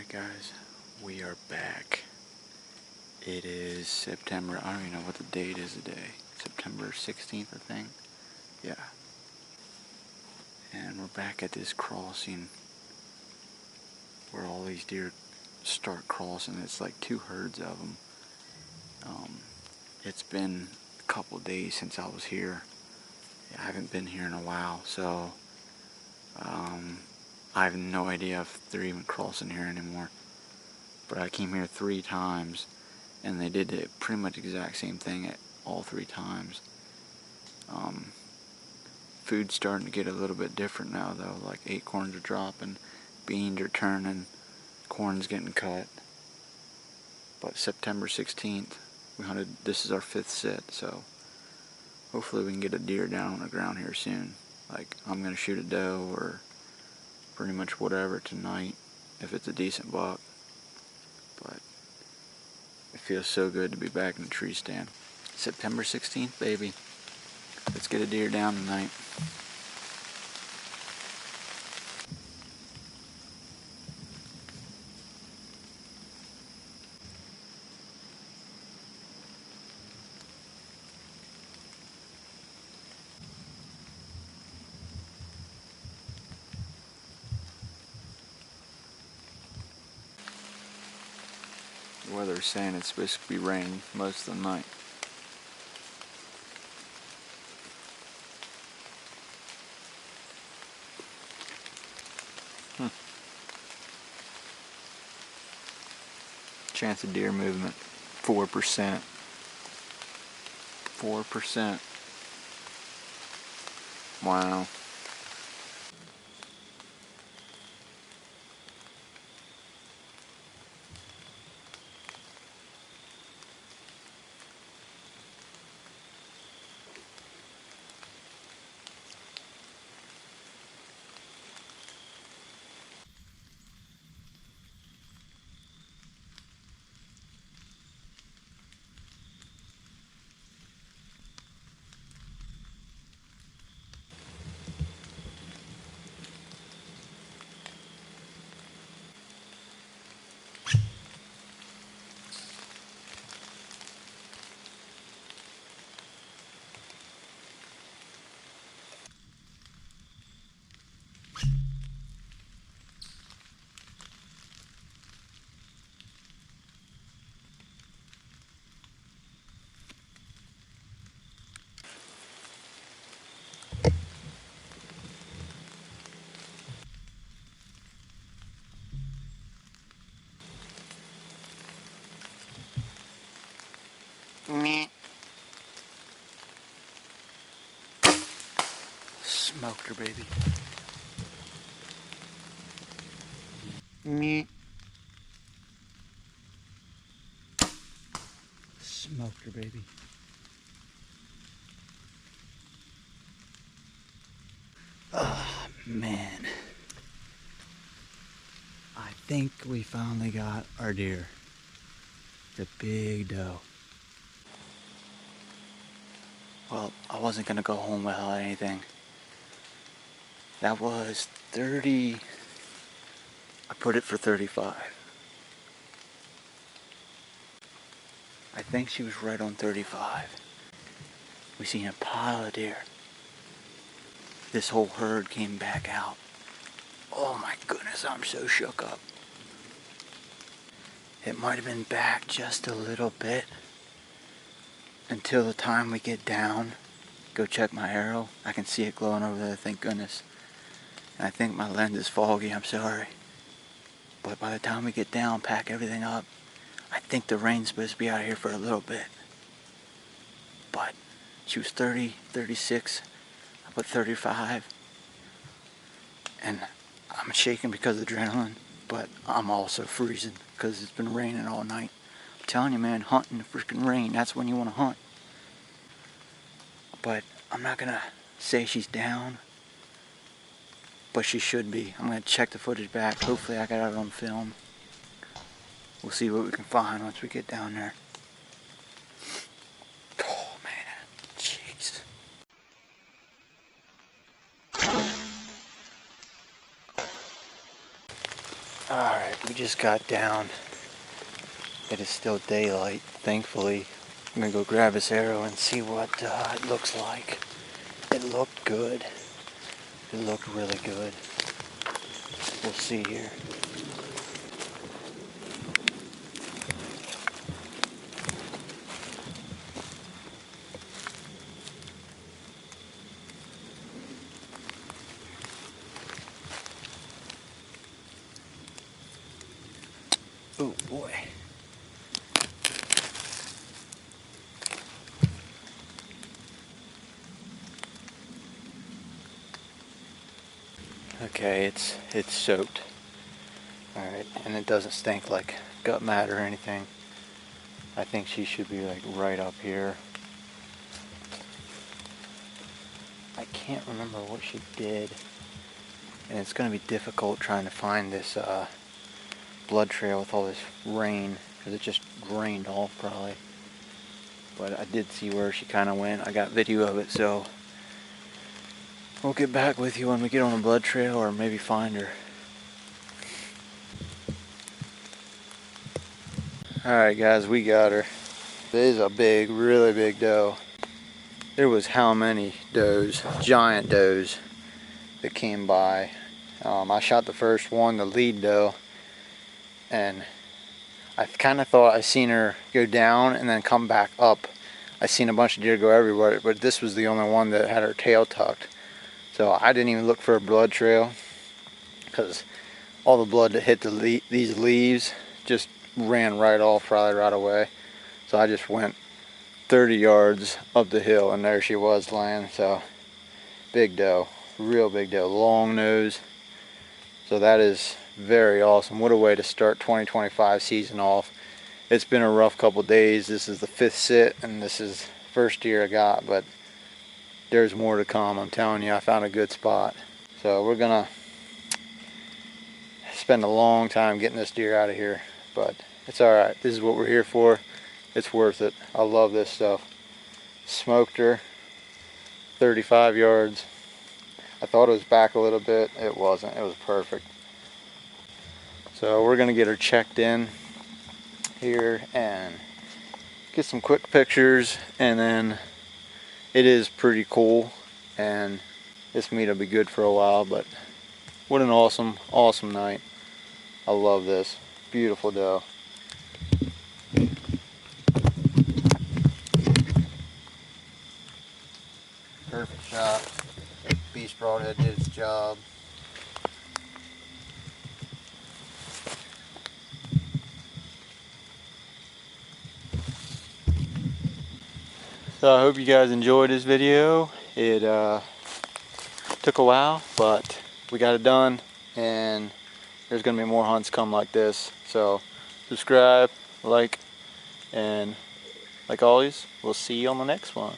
Alright guys, we are back. It is September, I don't even know what the date is today. September 16th, I think. Yeah. And we're back at this crossing where all these deer start crossing. It's like two herds of them. It's been a couple days since I was here. I haven't been here in a while, so I have no idea if they're even crossing here anymore. But I came here 3 times, and they did the pretty much exact same thing at all 3 times. Food's starting to get a little bit different now though, like acorns are dropping, beans are turning, corn's getting cut. But September 16th, we hunted, this is our 5th sit, so hopefully we can get a deer down on the ground here soon. Like, I'm going to shoot a doe or pretty much whatever tonight, if it's a decent buck. But it feels so good to be back in the tree stand. September 16th, baby. Let's get a deer down tonight. The weather's saying it's supposed to be raining most of the night. Chance of deer movement, 4%. 4%. Wow. Meh. Smoked her, baby. Meh. Smoked her, baby. Oh, man. I think we finally got our deer. The big doe. Well, I wasn't gonna go home without anything. That was 30. I put it for 35. I think she was right on 35. We seen a pile of deer. This whole herd came back out. Oh my goodness, I'm so shook up. It might have been back just a little bit until the time we get down. Go check my arrow. I can see it glowing over there, thank goodness. And I think my lens is foggy, I'm sorry. But by the time we get down, pack everything up, I think the rain's supposed to be out of here for a little bit. But she was 30, 36, I put 35. And I'm shaking because of adrenaline, but I'm also freezing because it's been raining all night. I'm telling you, man, hunting the freaking rain, that's when you want to hunt. But I'm not going to say she's down, but she should be. I'm going to check the footage back. Hopefully I got it on film. We'll see what we can find once we get down there. Oh, man. Jeez. Alright. We just got down. It is still daylight, thankfully. I'm gonna go grab this arrow and see what it looks like. It looked good. It looked really good. We'll see here. Oh boy. Okay, it's soaked. Alright, and it doesn't stink like gut mat or anything. I think she should be like right up here. I can't remember what she did. And it's going to be difficult trying to find this blood trail with all this rain, because it just rained off probably. But I did see where she kind of went. I got video of it, so we'll get back with you when we get on the blood trail, or maybe find her. Alright guys, we got her. This is a big, really big doe. There was how many does, giant does, that came by. I shot the first one, the lead doe, and I kind of thought I seen her go down and then come back up. I seen a bunch of deer go everywhere, but this was the only one that had her tail tucked. So I didn't even look for a blood trail, because all the blood that hit these leaves just ran right off probably right away. So I just went 30 yards up the hill and there she was laying. So big doe, real big doe, long nose. So that is very awesome. What a way to start 2025 season off. It's been a rough couple days. This is the 5th sit and this is first deer I got, but there's more to come. I'm telling you, I found a good spot. So we're gonna spend a long time getting this deer out of here, but it's all right. This is what we're here for. It's worth it. I love this stuff. Smoked her 35 yards. I thought it was back a little bit. It wasn't. It was perfect. So we're gonna get her checked in here and get some quick pictures, and then it is pretty cool, and this meat will be good for a while. But what an awesome night. I love this. Beautiful doe. Perfect shot. Beast broadhead did its job. So I hope you guys enjoyed this video. It took a while, but we got it done, and there's gonna be more hunts come like this. So subscribe, like, and like always, we'll see you on the next one.